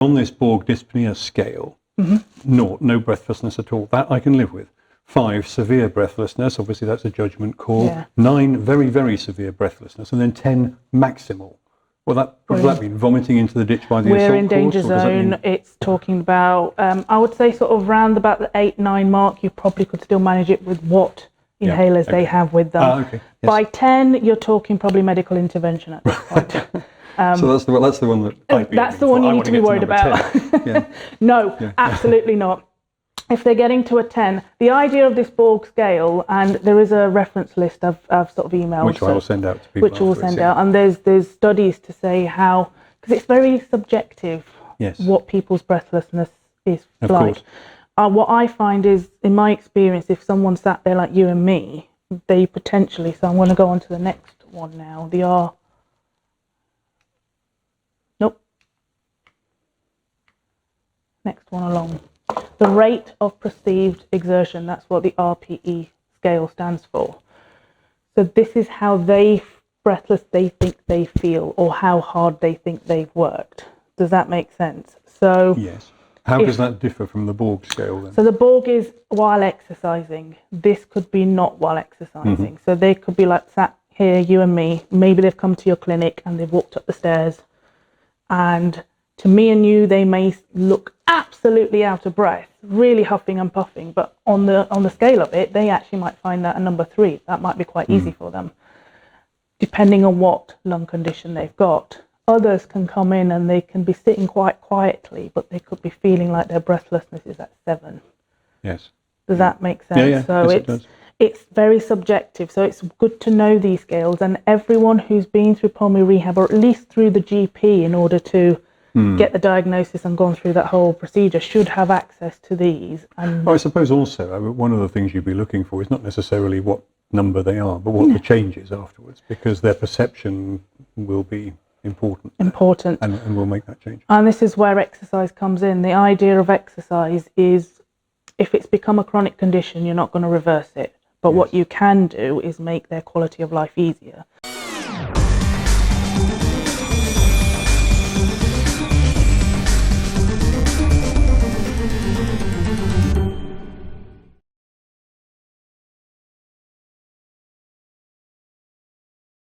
On this Borg Dyspnea scale, no breathlessness at all. That I can live with. 5, severe breathlessness. Obviously, that's a judgment call. Yeah. 9, very, very severe breathlessness. And then 10, maximal. Well, what does that mean? Vomiting into the ditch by the assault We're in danger course, zone. It's talking about, I would say sort of round about the 8-9 mark, you probably could still manage it with what inhalers they have with them. Okay. Yes. By 10, you're talking probably medical intervention at this point. So that's the one that I'd be that's the one you need to be worried about. No, absolutely not. If they're getting to a 10, the idea of this Borg scale, and there is a reference list I've sort of emailed. Which I will send out to people. Which we'll send out. And there's studies to say how, because it's very subjective, what people's breathlessness is of like. Course. What I find is, in my experience, if someone sat there like you and me, they potentially, so I'm going to go on to the next one now, next one along. The rate of perceived exertion, that's what the RPE scale stands for. So this is how breathless they think they feel, or how hard they think they've worked. Does that make sense? So yes. How does that differ from the Borg scale then? So the Borg is while exercising. This could be not while exercising. So they could be like sat here, you and me. Maybe they've come to your clinic and they've walked up the stairs, and to me and you, they may look absolutely out of breath, really huffing and puffing, but on the scale of it, they actually might find that a number 3. That might be quite easy for them, depending on what lung condition they've got. Others can come in and they can be sitting quite quietly, but they could be feeling like their breathlessness is at 7. Yes. Does that make sense? Yeah. So Yes, it's very subjective. So it's good to know these scales, and everyone who's been through pulmonary rehab, or at least through the GP in order to get the diagnosis and gone through that whole procedure, should have access to these. And I suppose also one of the things you'd be looking for is not necessarily what number they are, but what the change is afterwards, because their perception will be important and will make that change. And this is where exercise comes in. The idea of exercise is, if it's become a chronic condition, you're not going to reverse it, but what you can do is make their quality of life easier.